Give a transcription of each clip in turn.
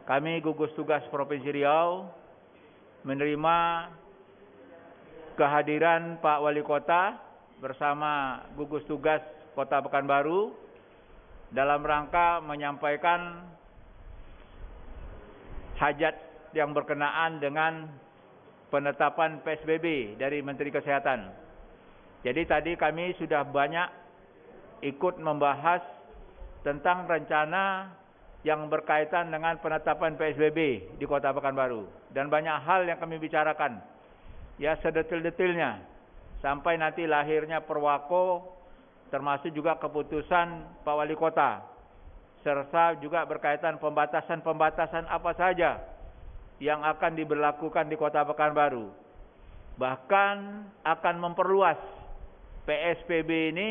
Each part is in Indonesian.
kami gugus tugas Provinsi Riau menerima kehadiran Pak Wali Kota bersama gugus tugas Kota Pekanbaru dalam rangka menyampaikan hajat yang berkenaan dengan penetapan PSBB dari Menteri Kesehatan. Jadi tadi kami sudah banyak ikut membahas tentang rencana yang berkaitan dengan penetapan PSBB di Kota Pekanbaru. Dan banyak hal yang kami bicarakan, ya sedetil-detilnya, sampai nanti lahirnya Perwako, termasuk juga keputusan Pak Wali Kota, serta juga berkaitan pembatasan-pembatasan apa saja yang akan diberlakukan di Kota Pekanbaru. Bahkan akan memperluas PSBB ini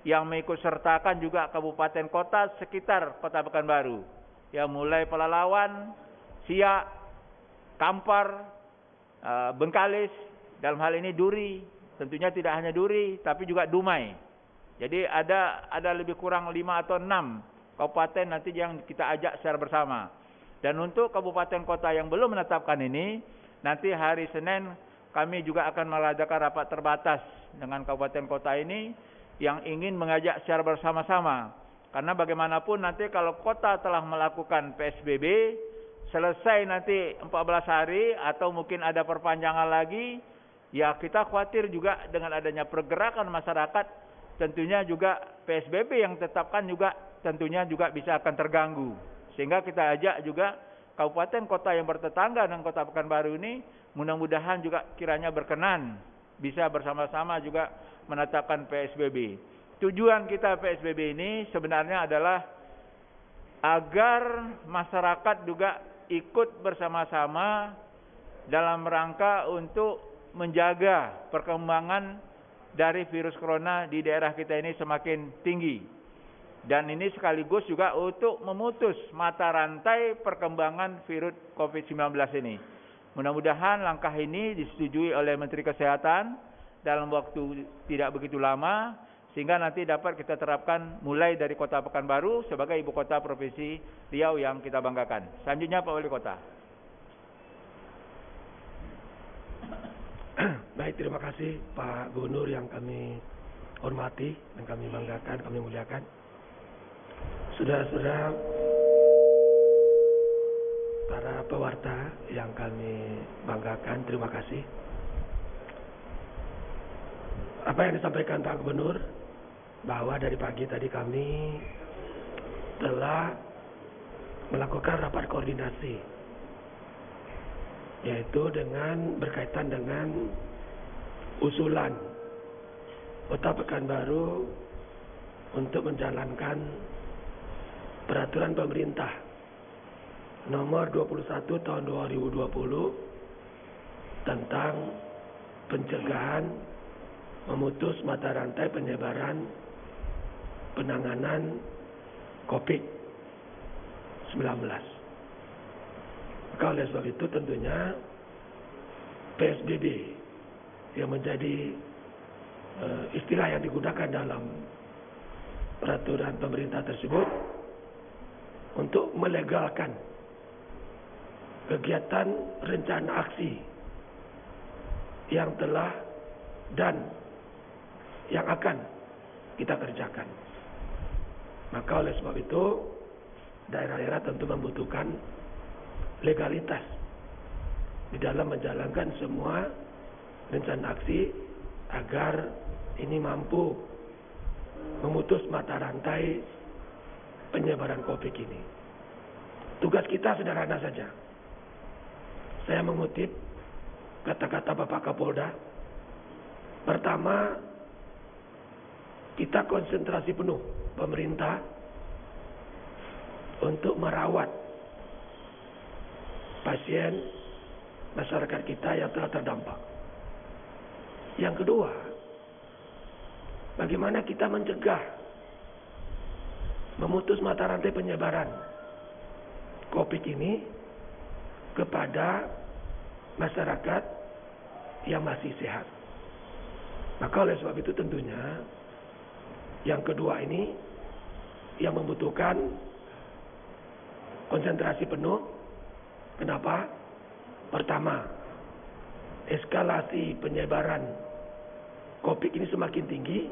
yang mengikut sertakan juga kabupaten kota sekitar Kota Pekanbaru. Ya, mulai Pelalawan, Siak, Kampar, Bengkalis, dalam hal ini Duri. Tentunya tidak hanya Duri, tapi juga Dumai. Jadi ada lebih kurang 5 atau 6 kabupaten nanti yang kita ajak secara bersama. Dan untuk kabupaten kota yang belum menetapkan ini, nanti hari Senin kami juga akan mengadakan rapat terbatas dengan kabupaten kota ini yang ingin mengajak secara bersama-sama. Karena bagaimanapun nanti kalau kota telah melakukan PSBB, selesai nanti 14 hari atau mungkin ada perpanjangan lagi, ya kita khawatir juga dengan adanya pergerakan masyarakat, tentunya juga PSBB yang ditetapkan juga tentunya juga bisa akan terganggu. Sehingga kita ajak juga kabupaten kota yang bertetangga dengan Kota Pekanbaru ini, mudah-mudahan juga kiranya berkenan bisa bersama-sama juga menetapkan PSBB. Tujuan kita PSBB ini sebenarnya adalah agar masyarakat juga ikut bersama-sama dalam rangka untuk menjaga perkembangan dari virus corona di daerah kita ini semakin tinggi. Dan ini sekaligus juga untuk memutus mata rantai perkembangan virus COVID-19 ini. Mudah-mudahan langkah ini disetujui oleh Menteri Kesehatan dalam waktu tidak begitu lama, sehingga nanti dapat kita terapkan mulai dari Kota Pekanbaru sebagai ibu kota Provinsi Riau yang kita banggakan. Selanjutnya Pak Wali Kota. Baik, terima kasih Pak Gubernur yang kami hormati dan kami banggakan, kami muliakan. Saudara-saudara para pewarta yang kami banggakan, terima kasih. Apa yang disampaikan Pak Gubernur, bahwa dari pagi tadi kami telah melakukan rapat koordinasi, yaitu dengan berkaitan dengan usulan Kota Pekanbaru untuk menjalankan peraturan pemerintah nomor 21 tahun 2020 tentang pencegahan memutus mata rantai penyebaran penanganan COVID-19. Maka oleh sebab itu tentunya PSBB yang menjadi istilah yang digunakan dalam peraturan pemerintah tersebut untuk melegalkan kegiatan rencana aksi yang telah dan yang akan kita kerjakan. Maka oleh sebab itu daerah-daerah tentu membutuhkan legalitas di dalam menjalankan semua rencana aksi agar ini mampu memutus mata rantai penyebaran COVID ini. Tugas kita sederhana saja. Saya mengutip kata-kata Bapak Kapolda. Pertama, kita konsentrasi penuh pemerintah untuk merawat pasien masyarakat kita yang telah terdampak. Yang kedua, bagaimana kita mencegah memutus mata rantai penyebaran COVID ini kepada masyarakat yang masih sehat. Maka oleh sebab itu tentunya yang kedua ini yang membutuhkan konsentrasi penuh. Kenapa? Pertama, eskalasi penyebaran COVID ini semakin tinggi,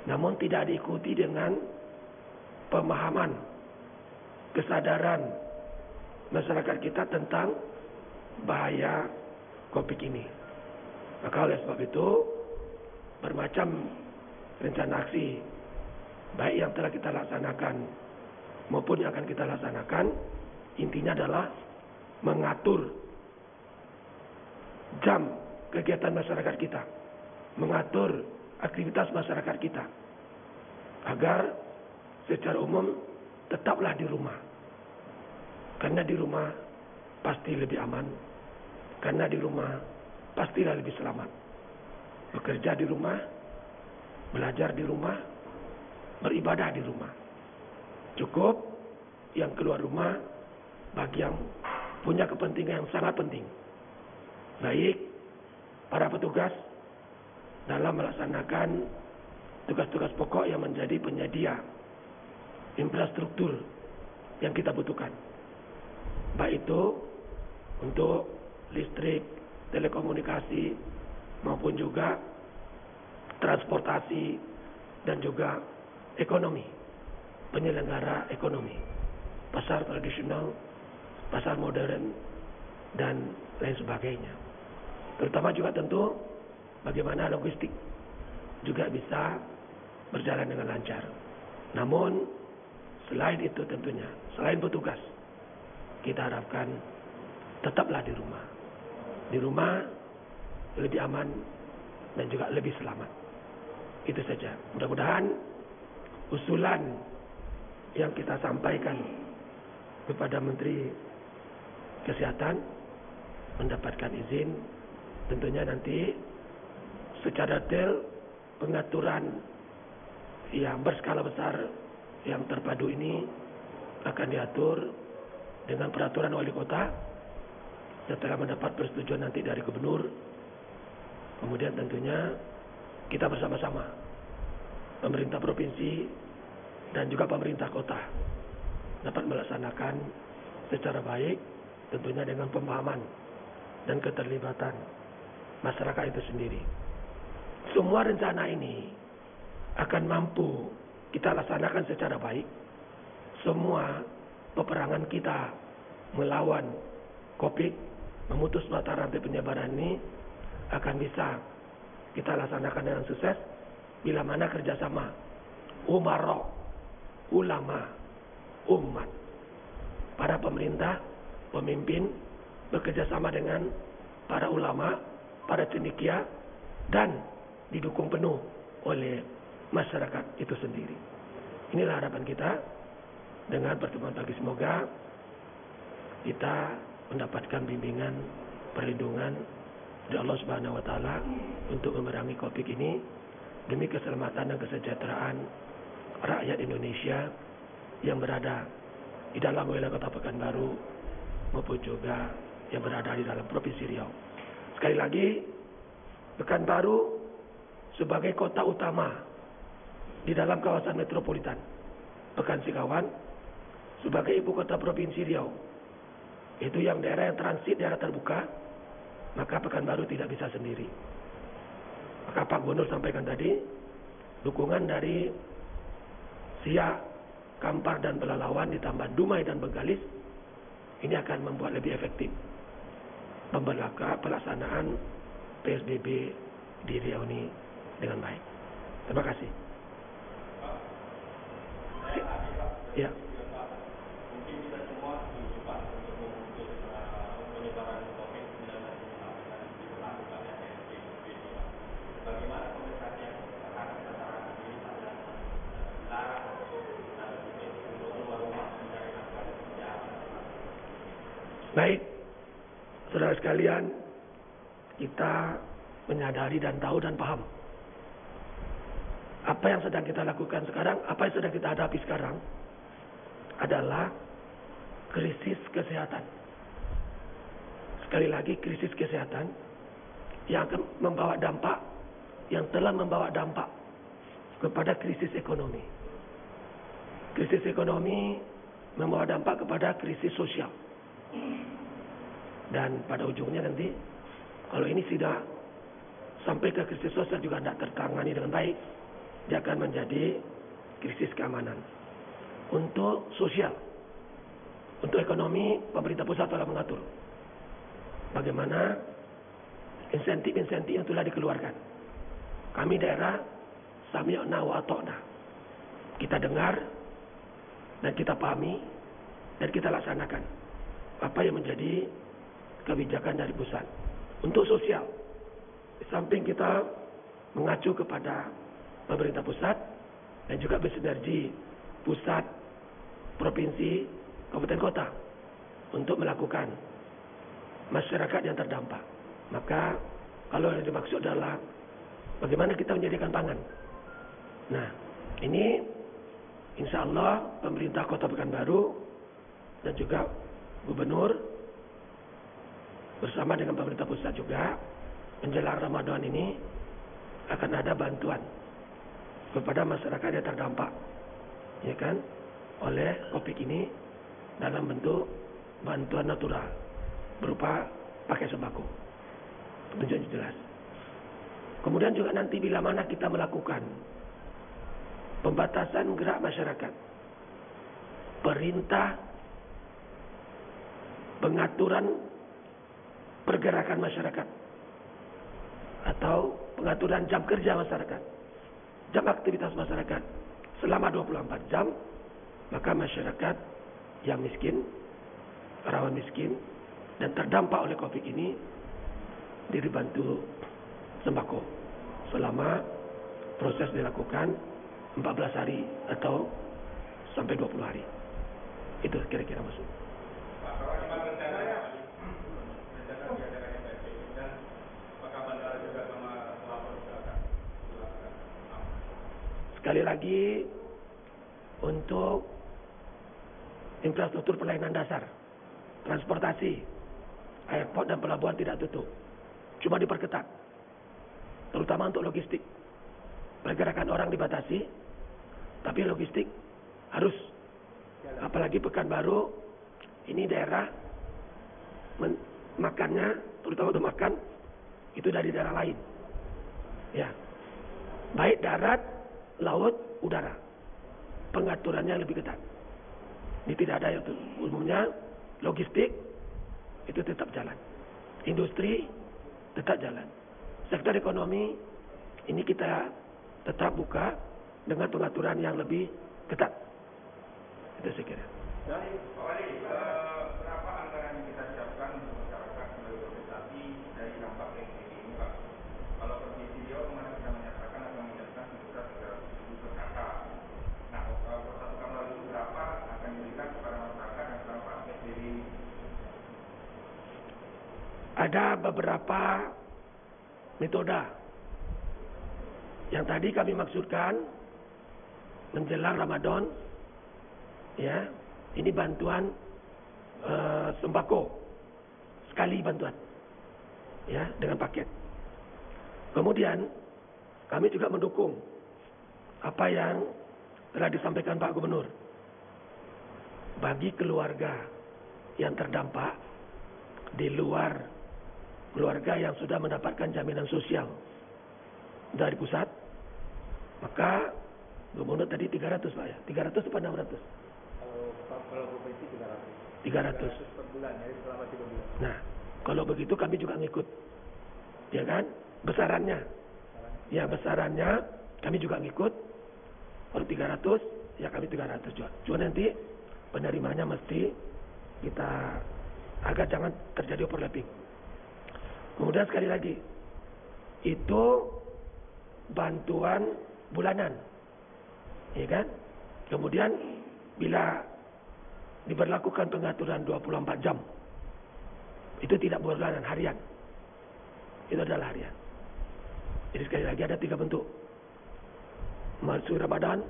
namun tidak diikuti dengan pemahaman, kesadaran masyarakat kita tentang bahaya COVID ini. Maka oleh sebab itu, bermacam rencana aksi, baik yang telah kita laksanakan maupun yang akan kita laksanakan, intinya adalah mengatur jam kegiatan masyarakat kita, mengatur aktivitas masyarakat kita, agar secara umum tetaplah di rumah. Karena di rumah pasti lebih aman, karena di rumah pastilah lebih selamat. Bekerja di rumah, belajar di rumah, beribadah di rumah. Cukup yang keluar rumah bagi yang punya kepentingan yang sangat penting. Baik para petugas dalam melaksanakan tugas-tugas pokok yang menjadi penyedia infrastruktur yang kita butuhkan. Baik itu untuk listrik, telekomunikasi, maupun juga transportasi dan juga ekonomi, penyelenggara ekonomi, pasar tradisional, pasar modern, dan lain sebagainya. Terutama juga tentu bagaimana logistik juga bisa berjalan dengan lancar. Namun selain itu tentunya, selain petugas, kita harapkan tetaplah di rumah. Di rumah lebih aman dan juga lebih selamat. Itu saja. Mudah-mudahan usulan yang kita sampaikan kepada Menteri Kesehatan mendapatkan izin. Tentunya nanti secara detail pengaturan yang berskala besar yang terpadu ini akan diatur dengan peraturan wali kota setelah mendapat persetujuan nanti dari gubernur. Kemudian tentunya kita bersama-sama, pemerintah provinsi dan juga pemerintah kota, dapat melaksanakan secara baik, tentunya dengan pemahaman dan keterlibatan masyarakat itu sendiri. Semua rencana ini akan mampu kita laksanakan secara baik. Semua peperangan kita melawan COVID, memutus mata rantai penyebaran ini akan bisa kita laksanakan dengan sukses bila mana kerjasama umara, ulama, umat, para pemerintah, pemimpin bekerjasama dengan para ulama, para cendekia, dan didukung penuh oleh masyarakat itu sendiri. Inilah harapan kita dengan pertemuan pagi. Semoga kita mendapatkan bimbingan, perlindungan dari Allah Subhanahu wa taala untuk memerangi Covid ini demi keselamatan dan kesejahteraan rakyat Indonesia yang berada di dalam wilayah Kota Pekanbaru maupun juga yang berada di dalam Provinsi Riau. Sekali lagi, Pekanbaru sebagai kota utama di dalam kawasan metropolitan Pekan Sikawan sebagai ibu kota Provinsi Riau, itu yang daerah yang transit, daerah terbuka, maka Pekanbaru tidak bisa sendiri. Maka Pak Gubernur sampaikan tadi, dukungan dari Siak, Kampar, dan Pelalawan ditambah Dumai dan Bengkalis, ini akan membuat lebih efektif pelaksanaan PSBB di Riau ini dengan baik. Terima kasih. Ya. Baik, saudara sekalian, kita menyadari dan tahu dan paham apa yang sedang kita lakukan sekarang, apa yang sedang kita hadapi sekarang adalah krisis kesehatan. Sekali lagi, krisis kesehatan yang akan membawa dampak, yang telah membawa dampak kepada krisis ekonomi. Krisis ekonomi membawa dampak kepada krisis sosial. Dan pada ujungnya nanti, kalau ini sudah sampai ke krisis sosial juga tidak tertangani dengan baik, dia akan menjadi krisis keamanan. Untuk sosial, untuk ekonomi, pemerintah pusat telah mengatur bagaimana insentif-insentif yang telah dikeluarkan. Kami daerah, sami'na wa ata'na. Kita dengar dan kita pahami dan kita laksanakan apa yang menjadi kebijakan dari pusat. Untuk sosial, di samping kita mengacu kepada pemerintah pusat dan juga bersinergi pusat, provinsi, kabupaten kota untuk melakukan masyarakat yang terdampak. Maka kalau yang dimaksud adalah bagaimana kita menyediakan pangan. Nah, ini insya Allah pemerintah Kota Pekanbaru dan juga gubernur bersama dengan pemerintah pusat juga menjelang Ramadan ini akan ada bantuan kepada masyarakat yang terdampak, ya kan, oleh COVID ini dalam bentuk bantuan natural berupa pakai sembako. Menjadi jelas. Kemudian juga nanti bila mana kita melakukan pembatasan gerak masyarakat, perintah pengaturan pergerakan masyarakat atau pengaturan jam kerja masyarakat, jam aktivitas masyarakat selama 24 jam, maka masyarakat yang miskin, rawan miskin dan terdampak oleh COVID ini dibantu sembako selama proses dilakukan 14 hari atau sampai 20 hari. Itu kira-kira maksud. Sekali lagi, untuk infrastruktur pelayanan dasar, transportasi, airport dan pelabuhan tidak tutup, cuma diperketat, terutama untuk logistik. Pergerakan orang dibatasi, tapi logistik harus, apalagi Pekanbaru ini daerah makannya, terutama untuk makan itu dari daerah lain, ya, baik darat, laut, udara, pengaturannya lebih ketat. Ini tidak ada itu. Umumnya logistik itu tetap jalan, industri tetap jalan, sektor ekonomi ini kita tetap buka dengan pengaturan yang lebih ketat. Itu saya kira. Dari Pak Wali, berapa anggaran yang kita siapkan untuk masyarakat melalui kompensasi dari dampak PSBB ini, Pak? Kalau Provinsi Riau kemarin sudah menyatakan akan menyiapkan sebesar 300.000 per kakak. Nah, kalau satu tahun lalu berapa akan diberikan kepada masyarakat yang terdampak PSBB ini? Ada beberapa metode yang tadi kami maksudkan menjelang Ramadan, ya, ini bantuan sembako sekali bantuan, ya, dengan paket. Kemudian kami juga mendukung apa yang telah disampaikan Pak Gubernur bagi keluarga yang terdampak di luar keluarga yang sudah mendapatkan jaminan sosial dari pusat, maka Gubernur tadi 300 Pak ya, 300 atau 600? Kalau provinsi 300. 300 per bulan, ya, selama 3 bulan. Nah, kalau begitu kami juga ngikut, ya kan? Besarannya, ya besarannya kami juga ngikut. Kalau 300, ya kami 300 juga. Cuma nanti penerimanya mesti kita agar jangan terjadi overlapping. Kemudian sekali lagi, itu bantuan bulanan, ya kan? Kemudian bila diberlakukan pengaturan 24 jam, itu tidak bulanan, harian. Itu adalah harian. Jadi sekali lagi ada 3 bentuk. Masuk Ramadan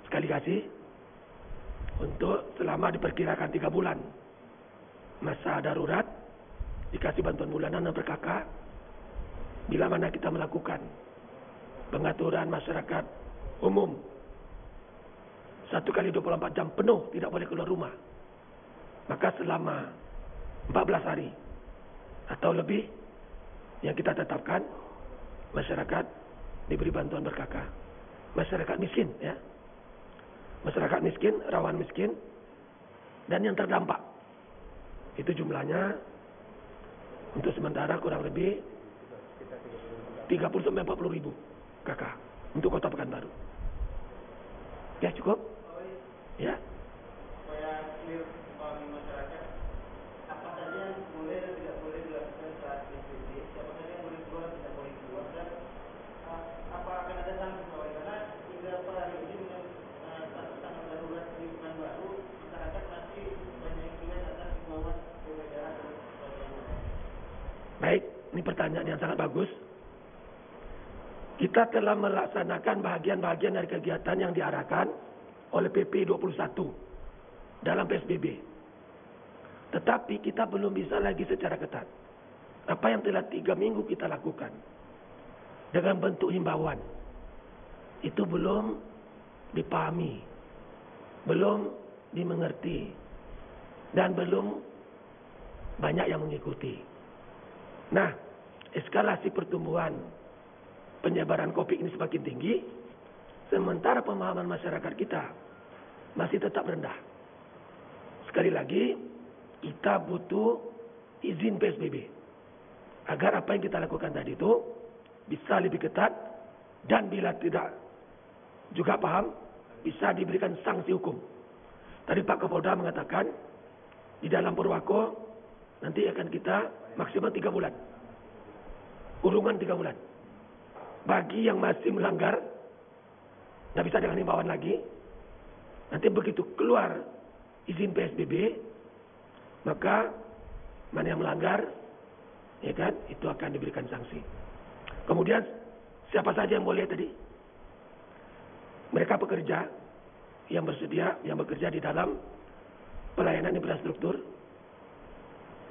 sekali kasih untuk selama diperkirakan 3 bulan masa darurat, dikasih bantuan bulanan dan per kakak. Bila mana kita melakukan pengaturan masyarakat umum 1 kali 24 jam penuh tidak boleh keluar rumah. Maka selama 14 hari atau lebih yang kita tetapkan, masyarakat diberi bantuan ber-KK. Masyarakat miskin, ya. Masyarakat miskin, rawan miskin, dan yang terdampak. Itu jumlahnya untuk sementara kurang lebih 30-40 ribu KK untuk Kota Pekanbaru. Ya, cukup? Ya. Supaya clear bagi masyarakat, apa saja yang boleh dan tidak boleh dilakukan saat PSBB, siapa saja yang boleh keluar dan tidak boleh keluar, dan apa akan ada sanksi karena hingga per hari ini dengan status tanggap darurat di Pekanbaru, masyarakat masih banyak yang tidak atas himbauan perbedaan dan sebagainya. Baik, ini pertanyaan yang sangat bagus. Kita telah melaksanakan bahagian-bahagian dari kegiatan yang diarahkan oleh PP 21 dalam PSBB. Tetapi kita belum bisa lagi secara ketat. Apa yang telah 3 minggu kita lakukan dengan bentuk himbauan itu belum dipahami, belum dimengerti, dan belum banyak yang mengikuti. Nah, eskalasi pertumbuhan penyebaran COVID ini semakin tinggi, sementara pemahaman masyarakat kita masih tetap rendah. Sekali lagi, kita butuh izin PSBB agar apa yang kita lakukan tadi itu bisa lebih ketat, dan bila tidak juga paham, bisa diberikan sanksi hukum. Tadi Pak Kapolda mengatakan di dalam Purwako nanti akan kita maksimal 3 bulan, kurungan 3 bulan. Bagi yang masih melanggar, tidak bisa dengan himbauan lagi. Nanti begitu keluar izin PSBB, maka mana yang melanggar, ya kan, itu akan diberikan sanksi. Kemudian siapa saja yang boleh tadi? Mereka pekerja yang bersedia, yang bekerja di dalam pelayanan infrastruktur,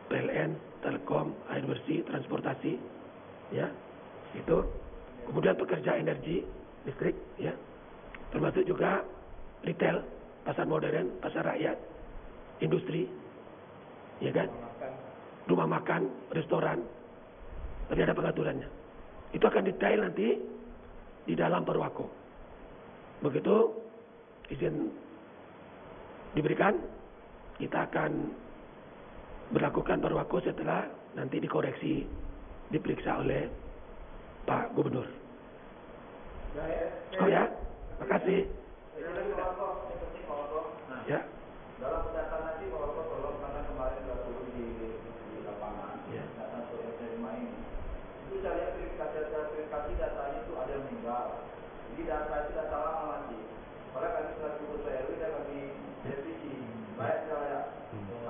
PLN, Telekom, air bersih, transportasi, ya, itu. Kemudian pekerja energi, listrik, ya, termasuk juga retail, pasar modern, pasar rakyat, industri, ya kan, rumah makan, restoran, tapi ada pengaturannya. Itu akan detail nanti di dalam Purwako. Begitu izin diberikan, kita akan berlakukan Purwako setelah nanti dikoreksi, diperiksa oleh Pak Gubernur. Oh ya, makasih. Ya. Dalam pendataan nanti Pak tolong, karena kemarin sudah turun di lapangan, Ya. data soal terima ini. Itu saya lihat verifikasi datanya itu ada yang meninggal. Jadi data itu data lama masih. Padahal kami sudah turun ke RW dan kami revisi. Baik saya.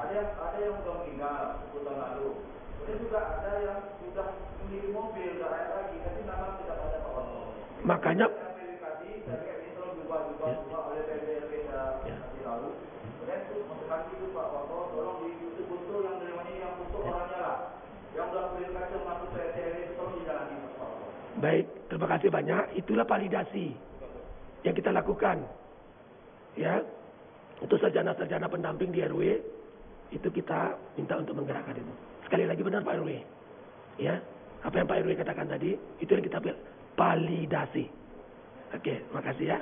Ada yang sudah meninggal 10 tahun lalu. Kemudian juga ada yang sudah memiliki mobil, sudah layak lagi, tapi nama tidak ada Pak Wato. Makanya Verifikasi dari ini terus berubah oleh PBLP nanti lalu. Kemudian itu mendekati itu Pak Wato, tolong betul yang namanya yang untuk orangnya lah. Yang sudah verifikasi masuk ke RT itu tolong dijalani Pak Wato. baik, terima kasih banyak. Itulah validasi yang kita lakukan. Ya, untuk sarjana-sarjana pendamping di RW, itu kita minta untuk menggerakkan itu. Sekali lagi benar Pak RW. Ya, apa yang Pak RW katakan tadi, itu yang kita validasi. Oke, makasih ya.